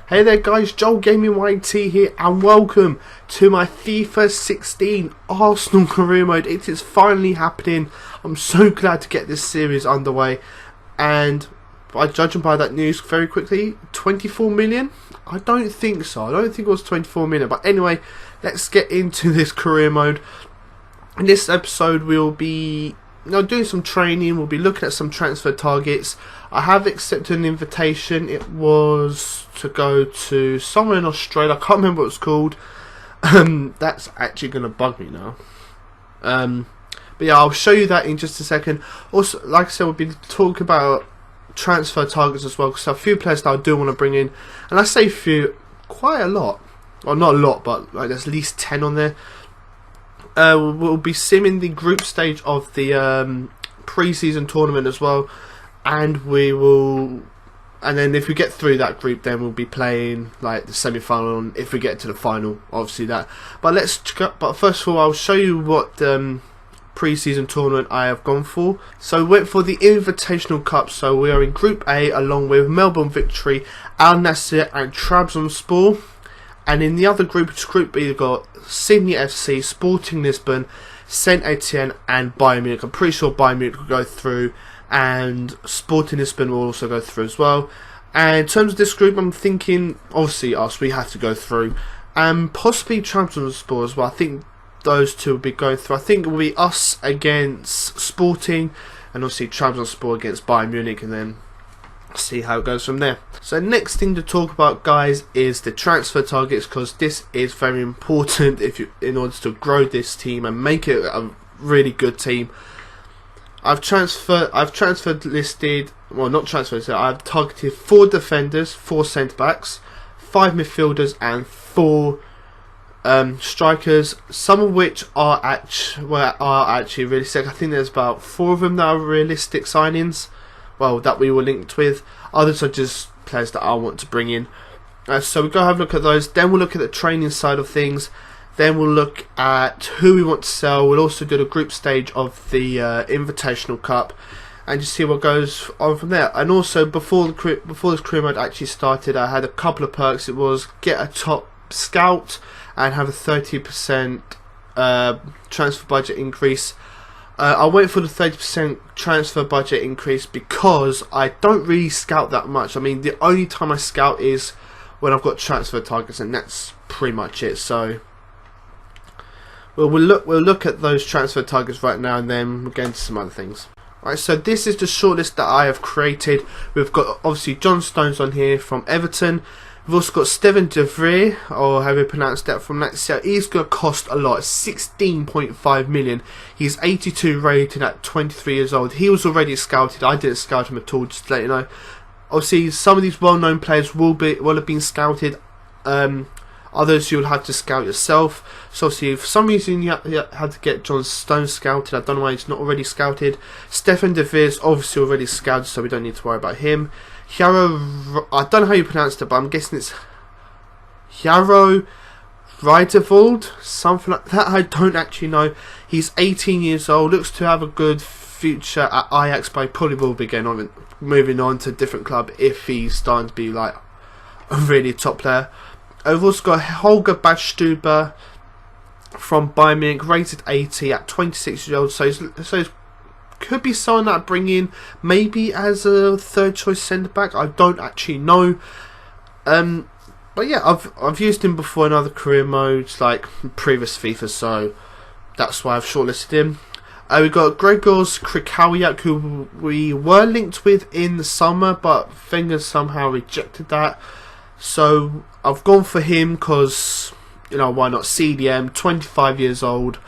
Hey there guys, JoelGamingYT here and welcome to my FIFA 16 Arsenal career mode. It is finally happening. I'm so glad to get this series underway, and by judging by that news very quickly, 24 million? I don't think so. I don't think it was 24 million, but anyway, let's get into this career mode. In this episode we'll be doing some training, we'll be looking at some transfer targets. I have accepted an invitation. It was to go to somewhere in Australia. I can't remember what it's called. That's actually going to bug me now. But yeah, I'll show you that in just a second. Also, like I said, we'll be talking about transfer targets as well, because there are a few players that I do want to bring in. And I say few, quite a lot. Well, not a lot, but like there's at least 10 on there. We'll be simming the group stage of the pre-season tournament as well, and then if we get through that group, then we'll be playing like the semi-final. If we get to the final, obviously that. But first of all, I'll show you what pre-season tournament I have gone for. So we went for the Invitational Cup. So we are in Group A along with Melbourne Victory, Al Nassr, and Trabzonspor. And in the other group, which is Group B, you've got Sydney FC, Sporting Lisbon, Saint Etienne, and Bayern Munich. I'm pretty sure Bayern Munich will go through, and Sporting Lisbon will also go through as well. And in terms of this group, I'm thinking, obviously us, we have to go through, and possibly Trabzonspor as well. I think those two will be going through. I think it will be us against Sporting, and obviously Trabzonspor against Bayern Munich, and then see how it goes from there. So next thing to talk about, guys, is the transfer targets, because this is very important in order to grow this team and make it a really good team. I've listed, well, not transferred, so I've targeted 4 defenders, 4 centre backs, 5 midfielders, and 4 strikers. Some of which are actually realistic. I think there's about 4 of them that are realistic signings. Well, that we were linked with. Others are just players that I want to bring in. So we'll go have a look at those. Then we'll look at the training side of things. Then we'll look at who we want to sell. We'll also do the group stage of the Invitational Cup, and just see what goes on from there. And also, before this career mode actually started, I had a couple of perks. It was get a top scout and have a 30% transfer budget increase. I went for the 30% transfer budget increase because I don't really scout that much. I mean, the only time I scout is when I've got transfer targets, and that's pretty much it. So we'll look at those transfer targets right now, and then we'll get into some other things. Alright, so this is the shortlist that I have created. We've got obviously John Stones on here from Everton. We've also got Steven de Vrij, or however you pronounce that, from Lazio. He's going to cost a lot, 16.5 million. He's 82 rated at 23 years old. He was already scouted. I didn't scout him at all, just to let you know. Obviously, some of these well-known players will have been scouted. Others you'll have to scout yourself. So obviously, if for some reason you had to get John Stones scouted, I don't know why he's not already scouted. Steven de Vrij is obviously already scouted, so we don't need to worry about him. Jaro, I don't know how you pronounce it, but I'm guessing it's Jaro Rijdervold, something like that. I don't actually know. He's 18 years old, looks to have a good future at Ajax, but he probably will be moving on to a different club if he's starting to be like a really top player. I've also got Holger Badstuber from Bayern Munich, rated 80 at 26 years old, so he's could be someone that I bring in maybe as a third choice centre back. I don't actually know. But yeah, I've used him before in other career modes like previous FIFA, so that's why I've shortlisted him. We've got Grzegorz Krychowiak, who we were linked with in the summer, but Wenger somehow rejected that. So I've gone for him because, why not? CDM, 25 years old,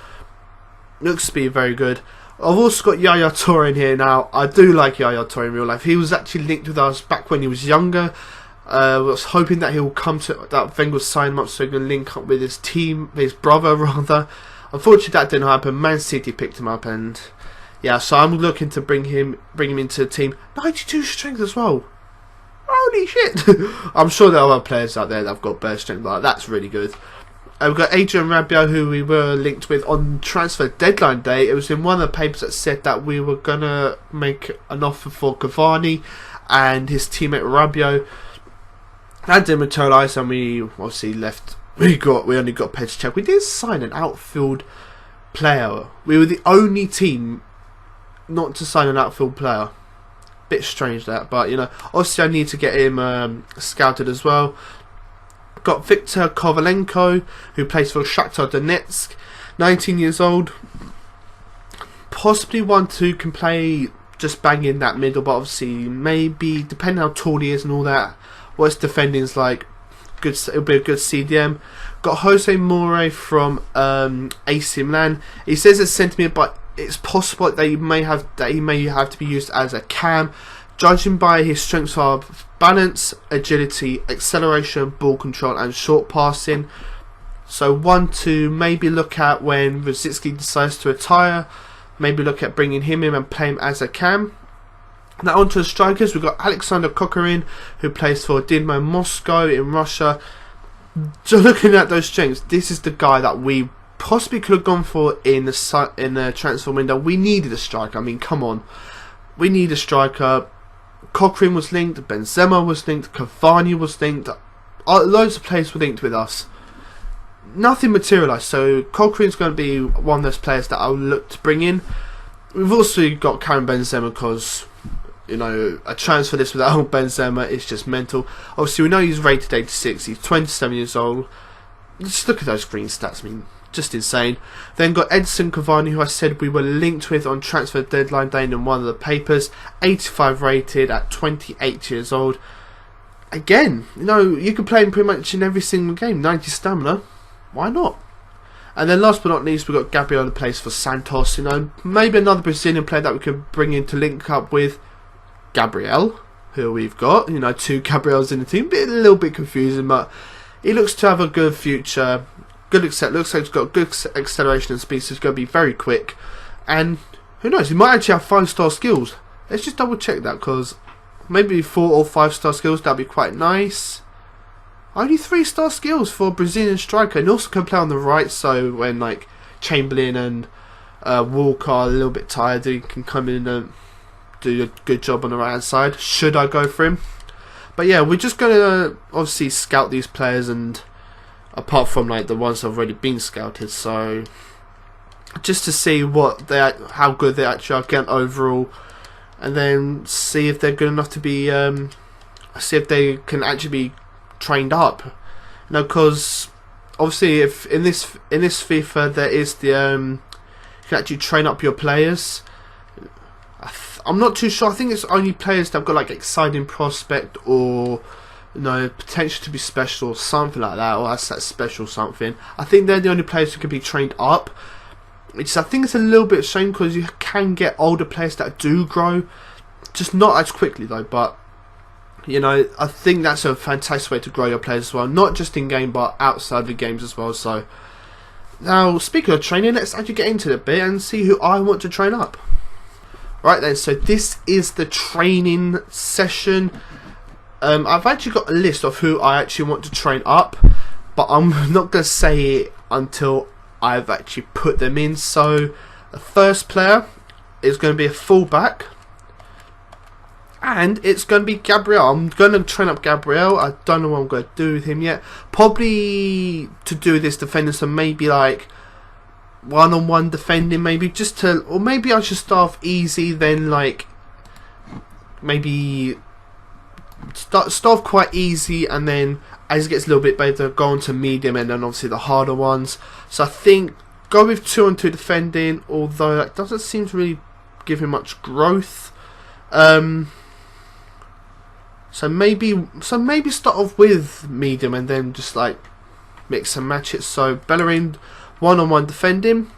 looks to be very good. I've also got Yaya Toure in here now. I do like Yaya Toure in real life. He was actually linked with us back when he was younger. I was hoping that he'll come to that Wenger will sign him up so he can link up with his brother rather. Unfortunately, that didn't happen. Man City picked him up, and yeah, so I'm looking to bring him into the team. 92 strength as well. Holy shit! I'm sure there are other players out there that have got better strength, but that's really good. We've got Adrian Rabiot, who we were linked with on transfer deadline day. It was in one of the papers that said that we were going to make an offer for Cavani and his teammate Rabiot That didn't materialise, and we obviously left. We only got Petr. We did sign an outfield player. We were the only team not to sign an outfield player. Bit strange that, but you know, obviously I need to get him scouted as well. Got Viktor Kovalenko, who plays for Shakhtar Donetsk, 19 years old. Possibly one who can play just bang in that middle, but obviously maybe depending how tall he is and all that, what his defending's like, good. It'll be a good CDM. Got Jose More from AC Milan. He says it's centre mid, but it's possible that he may have to be used as a cam. Judging by his strengths of balance, agility, acceleration, ball control, and short passing. So one to maybe look at when Rosicki decides to retire. Maybe look at bringing him in and play him as a cam. Now on to the strikers. We've got Alexander Kokorin, who plays for Dynamo Moscow in Russia. So looking at those strengths, this is the guy that we possibly could have gone for in the transfer window. We needed a striker. I mean, come on. We need a striker. Kokorin was linked. Benzema was linked. Cavani was linked. Loads of players were linked with us. Nothing materialised, so Kokorin's going to be one of those players that I'll look to bring in. We've also got Karim Benzema because, you know, a transfer this without Benzema is just mental. Obviously, we know he's rated 86. He's 27 years old. Just look at those green stats. I mean, just insane. Then got Edson Cavani, who I said we were linked with on transfer deadline day in one of the papers. 85 rated at 28 years old. Again, you know, you can play him pretty much in every single game. 90 stamina. Why not? And then last but not least, we've got Gabriel, who plays for Santos. You know, maybe another Brazilian player that we could bring in to link up with Gabriel, who we've got. You know, 2 Gabriels in the team. A little bit confusing, but he looks to have a good future. Looks like he's got good acceleration and speed, so he's going to be very quick. And who knows, he might actually have 5-star skills. Let's just double check that, because maybe 4 or 5-star skills, that'd be quite nice. Only 3-star skills for a Brazilian striker, and also can play on the right, so when like Chamberlain and Walker are a little bit tired, he can come in and do a good job on the right hand side. Should I go for him? But yeah, we're just going to obviously scout these players, and apart from like the ones that have already been scouted, so just to see how good they actually are again overall, and then see if they're good enough to be see if they can actually be trained up. You know, because obviously if in this FIFA there is the you can actually train up your players. I'm not too sure. I think it's only players that have got like exciting prospect, or you know, potential to be special or something like that, or that's that special something. I think they're the only players who can be trained up. Which I think it's a little bit of a shame, because you can get older players that do grow, just not as quickly though. But you know, I think that's a fantastic way to grow your players as well, not just in game but outside the games as well. So now, speaking of training, let's actually get into it a bit and see who I want to train up. Right then, so this is the training session. I've actually got a list of who I actually want to train up, but I'm not going to say it until I've actually put them in. So the first player is going to be a fullback, and it's going to be Gabriel. I'm going to train up Gabriel. I don't know what I'm going to do with him yet. Probably to do this defender, so maybe like one-on-one defending, maybe just to, or maybe I should start off easy, then like maybe start off quite easy, and then as it gets a little bit better, go on to medium, and then obviously the harder ones. So I think go with 2-on-2 defending, although that doesn't seem to really give him much growth. So maybe start off with medium and then just like mix and match it. So Bellerin, 1-on-1 defending.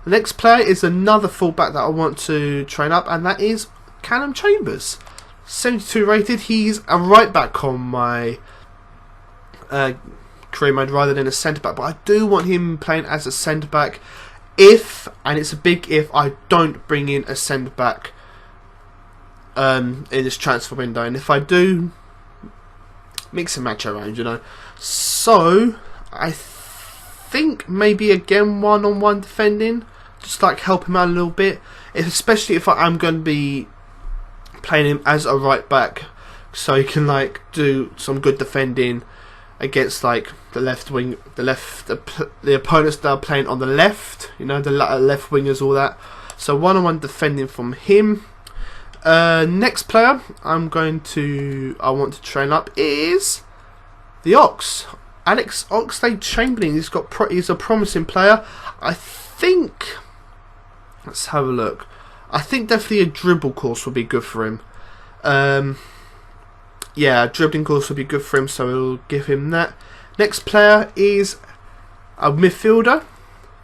The next player is another fullback that I want to train up, and that is Callum Chambers, 72 rated. He's a right back on my career mode rather than a centre back, but I do want him playing as a centre back if, and it's a big if, I don't bring in a centre back in this transfer window. And if I do, mix and match around, you know. So I think maybe again 1-on-1 defending, just like help him out a little bit, especially if I am going to be playing him as a right back, so he can like do some good defending against like the left wing, the opponents that are playing on the left. You know, the left wingers, all that. So one-on-one defending from him. Next player I want to train up is the Ox. Alex Oxlade-Chamberlain. He's a promising player. I think. Let's have a look. I think definitely a dribble course would be good for him. Yeah, a dribbling course would be good for him, so we'll give him that. Next player is a midfielder.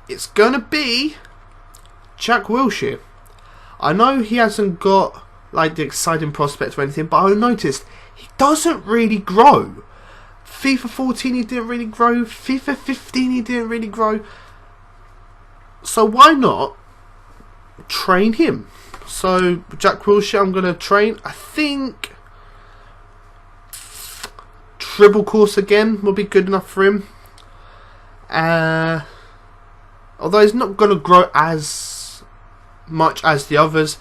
It's going to be Jack Wilshere. I know he hasn't got like the exciting prospect or anything, but I noticed he doesn't really grow. FIFA 14 he didn't really grow. FIFA 15 he didn't really grow. So why not train him? So Jack Wilshere I'm going to train. I think dribble course again will be good enough for him. Although he's not going to grow as much as the others,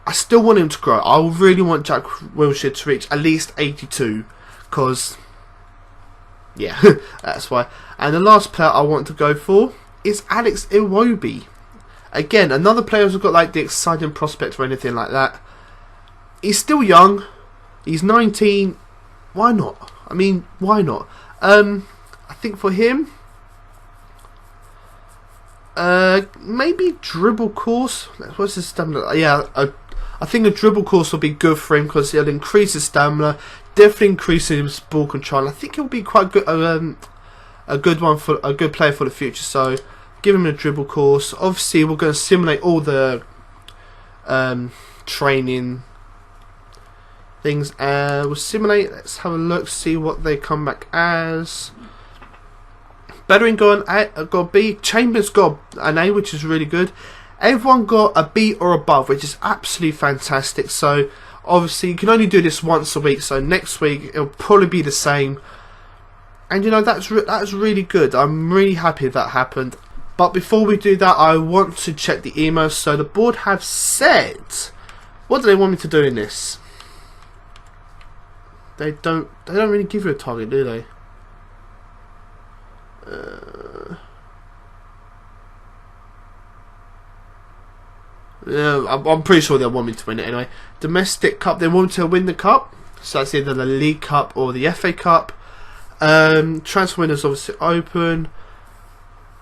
I still want him to grow. I really want Jack Wilshere to reach at least 82, because yeah, that's why. And the last player I want to go for is Alex Iwobi. Again, another player who's got like the exciting prospect or anything like that. He's still young. He's 19. Why not? I mean, why not? I think for him, maybe dribble course. What's his stamina? Yeah, I think a dribble course will be good for him because it'll increase his stamina, definitely increase his ball control. I think he'll be quite good, a good player for the future. So give him a dribble course. Obviously, we're going to simulate all the training things. We'll simulate. Let's have a look, see what they come back as. Bellerin got a B. Chambers got an A, which is really good. Everyone got a B or above, which is absolutely fantastic. So obviously you can only do this once a week. So next week it'll probably be the same. And you know, that's really good. I'm really happy that happened. But before we do that, I want to check the emails. So the board have said, what do they want me to do in this? They don't really give you a target, do they? Yeah, I'm pretty sure they want me to win it anyway. Domestic Cup, they want me to win the cup. So that's either the League Cup or the FA Cup. Transfer windows obviously open.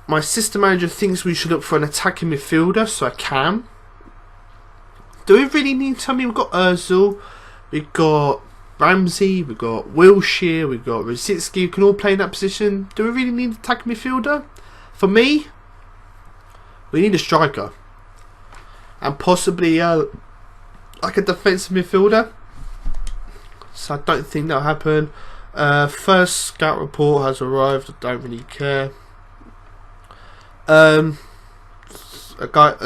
My system manager thinks we should look for an attacking midfielder, so I can. Do we really need to? I mean, we've got Ozil, we've got Ramsey, we've got Wilshere, we've got Rosicki, who can all play in that position. Do we really need an attacking midfielder? For me, we need a striker. And possibly like a defensive midfielder. So I don't think that'll happen. First scout report has arrived. I don't really care. A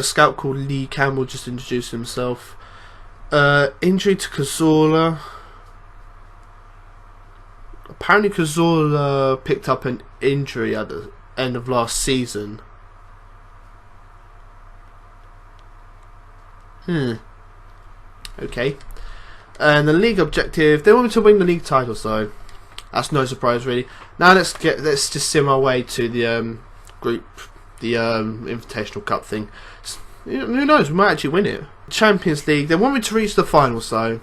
scout called Lee Campbell just introduced himself. Injury to Cazorla. Apparently Cazorla picked up an injury at the end of last season. Okay. And the league objective, they want me to win the league title, so that's no surprise really. Now let's just sim our way to the group, the Invitational Cup thing. Who knows, we might actually win it. Champions League, they want me to reach the final, so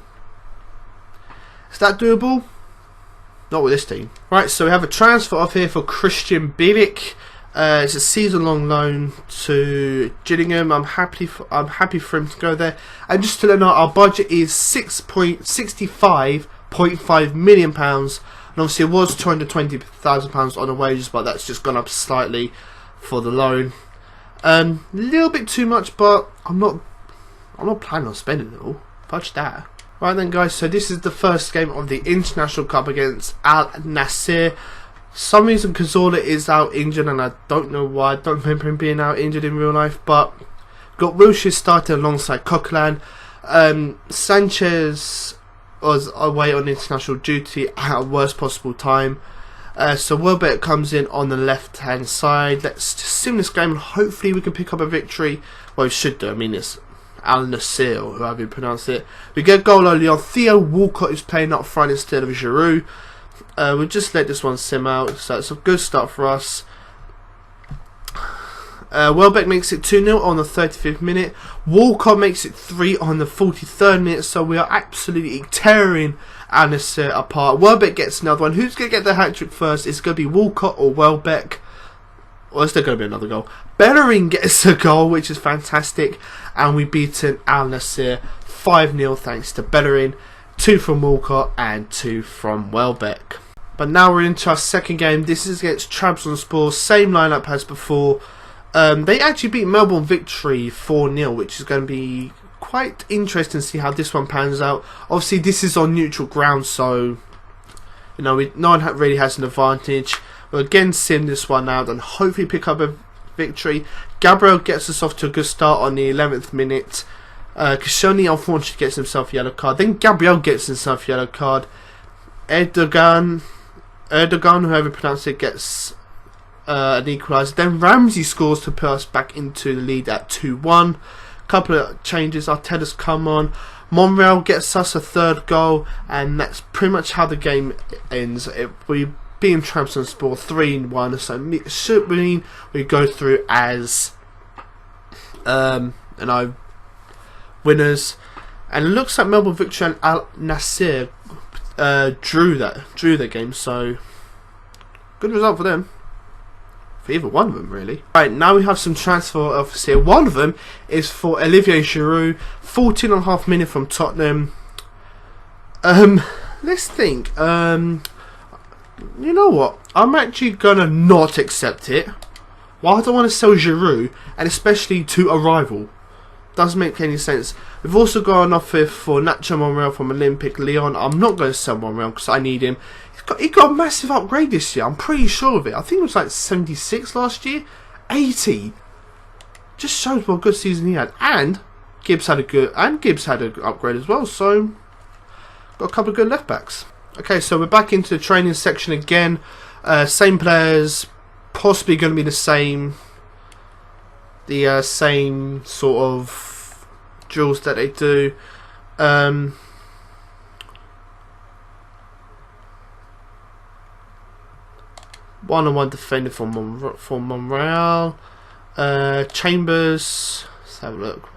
is that doable? Not with this team. Right, so we have a transfer off here for Christian Bielik. It's a season-long loan to Gillingham. I'm happy for him to go there. And just to let you know, our budget is £65.5 million. And obviously, it was £220,000 on the wages, but that's just gone up slightly for the loan. A little bit too much, but I'm not planning on spending it all. Fudge that. Right then, guys. So this is the first game of the International Cup against Al Nassr. Some reason Cazorla is out injured, and I don't know why. I don't remember him being out injured in real life. But got Wilshere starting alongside Coquelin. Sanchez was away on international duty at a worst possible time. So Welbeck comes in on the left hand side. Let's just sim this game and hopefully we can pick up a victory. Well, we should do. I mean, it's Al Nassr, or however you pronounce it. We get a goal early on. Theo Walcott is playing up front instead of Giroud. We'll just let this one sim out, so it's a good start for us. Welbeck makes it 2-0 on the 35th minute. Walcott makes it 3 on the 43rd minute, so we are absolutely tearing Al Nassr apart. Welbeck gets another one. Who's going to get the hat-trick first? It's going to be Walcott or Welbeck. Or is there going to be another goal? Bellerin gets a goal, which is fantastic. And we beaten Al Nassr 5-0 thanks to Bellerin. 2 from Walcott and 2 from Welbeck. But now we're into our second game. This is against Trabzonspor. Same lineup as before. They actually beat Melbourne Victory 4-0, which is going to be quite interesting to see how this one pans out. Obviously, this is on neutral ground, so you know no one really has an advantage. We'll again sim this one out and hopefully pick up a victory. Gabriel gets us off to a good start on the 11th minute. Kashani unfortunately gets himself a yellow card. Then Gabriel gets himself a yellow card. Erdogan, whoever you pronounce it, gets an equaliser. Then Ramsey scores to put us back into the lead at 2-1. Couple of changes. Arteta's come on. Monreal gets us a third goal, and that's pretty much how the game ends. We beat Trabzonspor 3-1, so it should mean we go through as winners. And it looks like Melbourne Victory and Al Nassr drew that game, so good result for them. For either one of them, really. Right, now we have some transfer offers here. One of them is for Olivier Giroud, 14.5 million from Tottenham. Let's think. You know what? I'm actually gonna not accept it. Why do I want to sell Giroud, and especially to a rival? Doesn't make any sense. We've also got an offer for Nacho Monreal from Olympic Lyon. I'm not going to sell Monreal because I need him. He got a massive upgrade this year. I'm pretty sure of it. I think it was like 76 last year. 80. Just shows what a good season he had. And Gibbs had an upgrade as well. So got a couple of good left backs. Okay, so we're back into the training section again. Same players, possibly going to be the same sort of drills that they do. One-on-one defender for Monreal. Chambers. Let's have a look.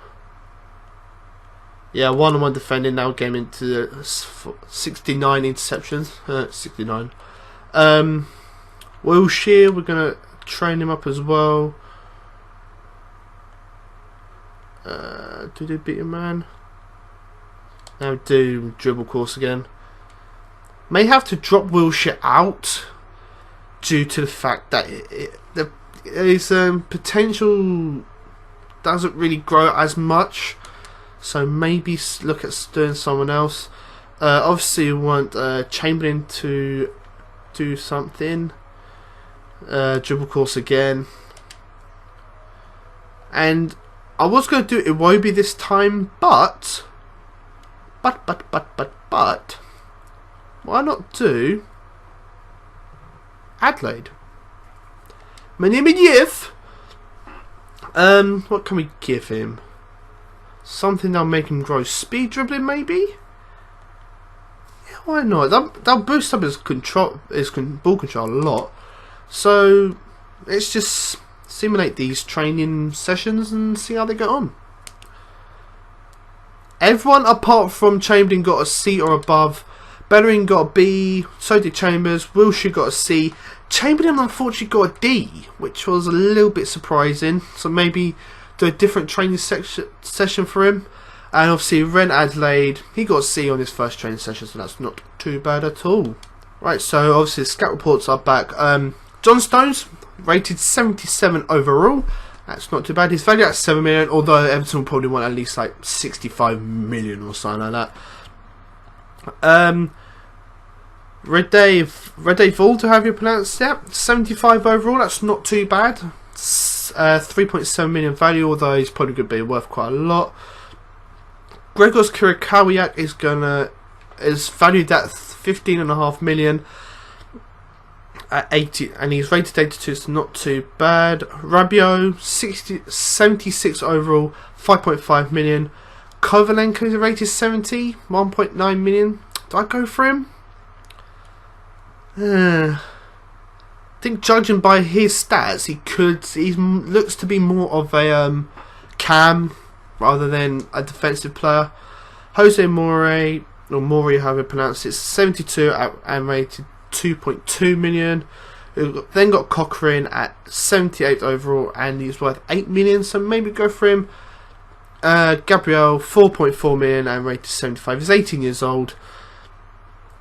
Yeah, one-on-one defending now. Game into 69 interceptions. 69. Wilshere, we're gonna train him up as well. Do they beat a man? Now do dribble course again. May have to drop Wilshere out due to the fact that his potential doesn't really grow as much. So maybe look at doing someone else. Obviously we want Chamberlain to do something. Dribble course again. And I was going to do Iwobi this time, but why not do Adelaide? My name is Yif. What can we give him? Something that'll make him grow speed dribbling, maybe? Yeah, why not? That'll boost up his ball control a lot. So let's just simulate these training sessions and see how they get on. Everyone apart from Chamberlain got a C or above. Bellerin got a B, so did Chambers. Wilshere got a C. Chamberlain unfortunately got a D, which was a little bit surprising. So maybe do a different training session for him. And obviously Ren Adelaide, he got a C on his first training session, so that's not too bad at all. Right, so obviously the scout reports are back. John Stones, rated 77 overall. That's not too bad. He's valued at 7 million, although Everton will probably want at least like 65 million or something like that. Red Day Vol, to have you pronounce that. 75 overall, that's not too bad. 3.7 million value, although he's probably going to be worth quite a lot. Gregors Kirikawiak is valued at 15.5 million. at 80, and he's rated 82. It's not too bad. Rabiot 76 overall, 5.5 million. Kovalenko is rated 70, 1.9 million. Do I go for him? I think judging by his stats, he looks to be more of a cam rather than a defensive player. Jose Mori, or Mori, however you pronounce it, 72 and rated 2.2 million. We've then got Cochrane at 78 overall, and he's worth 8 million. So maybe go for him. Gabriel 4.4 million and rated 75. He's 18 years old.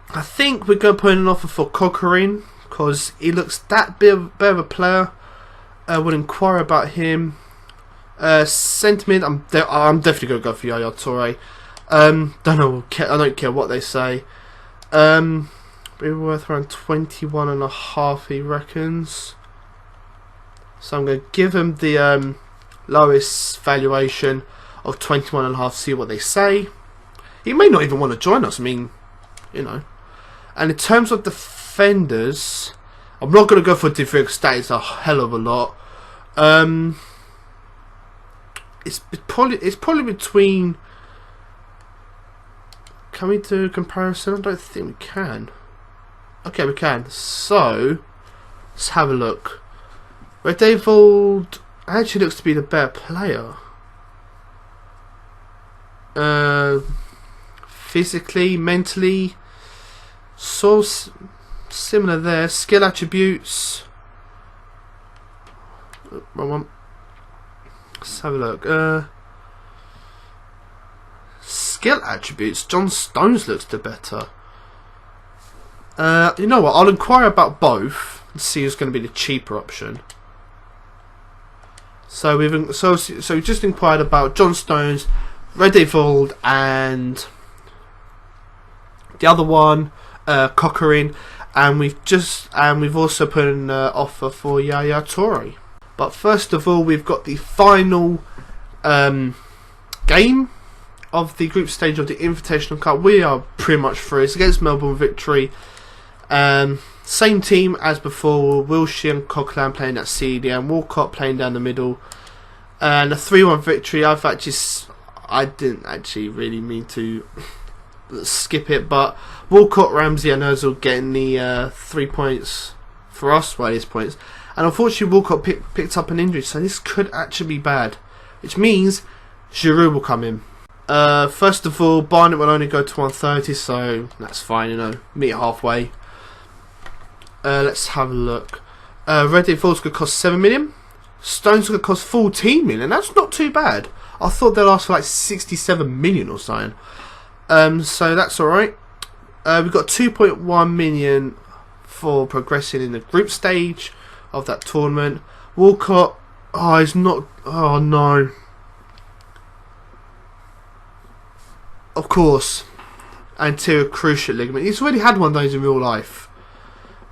I think we're going to put in an offer for Cochrane because he looks that bit of a player. We'll inquire about him. Sentiment, I'm definitely going to go for Yaya Toure. I don't care what they say. We're worth around 21.5, he reckons. So I'm going to give him the lowest valuation of 21.5. See what they say. He may not even want to join us. I mean, you know. And in terms of defenders, I'm not going to go for different stats. A hell of a lot. It's probably between. Can we do a comparison? I don't think we can. Okay, we can. So let's have a look. Red Devold actually looks to be the better player. Physically, mentally, so similar there. Skill attributes. Wrong one. Let's have a look. Skill attributes. John Stones looks the better. You know what? I'll inquire about both and see who's going to be the cheaper option. So we've just inquired about John Stones, Red Devold, and the other one, Cochrane, and we've also put an offer for Yaya Toure. But first of all, we've got the final game of the group stage of the Invitational Cup. We are pretty much through. It's against Melbourne Victory. Same team as before. Wilshere and Coquelin playing at CD and Walcott playing down the middle. And a 3-1 victory. I didn't actually really mean to skip it, but Walcott, Ramsey and Ozil getting the 3 points for us. Well, his points. And unfortunately Walcott picked up an injury, so this could actually be bad. Which means Giroud will come in. First of all, Barnett will only go to 130, so that's fine, you know, meet halfway. Let's have a look. Red Devold's going to cost 7 million. Stone's going to cost 14 million. That's not too bad. I thought they'd ask for like 67 million or something. So that's alright. We've got 2.1 million for progressing in the group stage of that tournament. Walcott, he's not. Oh no. Of course, anterior cruciate ligament. He's already had one of those in real life,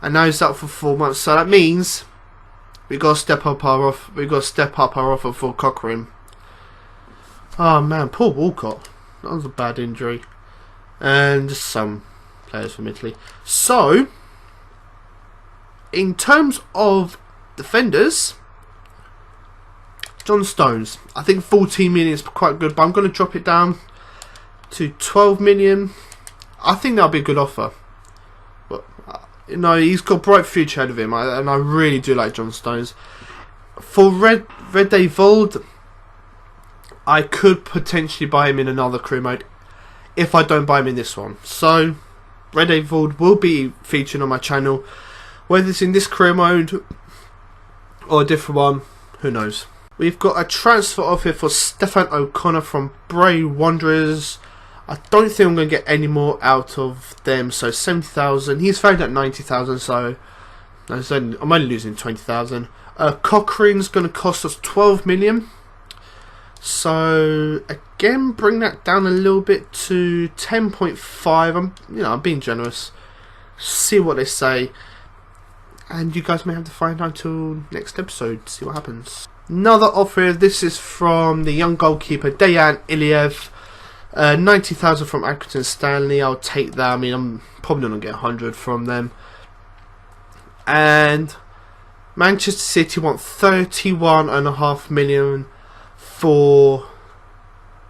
and now he's out for 4 months. So that means we got to step up our offer. We got to step up our offer for Cochrane. Oh man, poor Walcott. That was a bad injury, and just some players from Italy. So, in terms of defenders, John Stones, I think 14 million is quite good, but I'm going to drop it down to 12 million. I think that'll be a good offer. But you know, he's got a bright future ahead of him, and I really do like John Stones. For Red Devold, I could potentially buy him in another career mode if I don't buy him in this one. So Red Devold will be featured on my channel, whether it's in this career mode or a different one, who knows. We've got a transfer offer for Stefan O'Connor from Bray Wanderers. I don't think I'm going to get any more out of them. So 70,000. He's valued at 90,000. So I'm only losing 20,000. Cochrane's going to cost us 12 million. So again, bring that down a little bit to 10.5. I'm being generous. See what they say, and you guys may have to find out until next episode to see what happens. Another offer. This is from the young goalkeeper Dejan Iliev. 90,000 from Accrington Stanley. I'll take that. I mean, I'm probably not going to get 100 from them. And Manchester City want 31.5 million for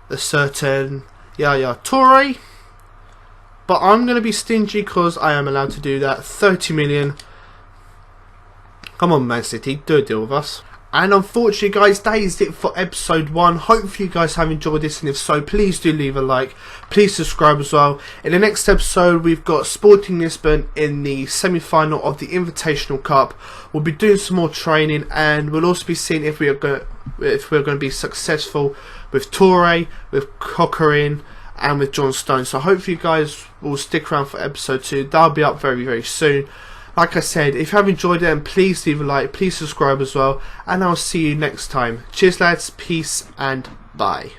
a certain Yaya Toure. But I'm going to be stingy because I am allowed to do that. 30 million. Come on, Man City, do a deal with us. And unfortunately, guys, that is it for episode 1. Hopefully you guys have enjoyed this, and if so, please do leave a like. Please subscribe as well. In the next episode, we've got Sporting Lisbon in the semi-final of the Invitational Cup. We'll be doing some more training, and we'll also be seeing if we're going to be successful with Toure, with Coquelin, and with John Stones. So hopefully you guys will stick around for episode 2. That'll be up very, very soon. Like I said, if you have enjoyed it, then please leave a like, please subscribe as well, and I'll see you next time. Cheers lads, peace and bye.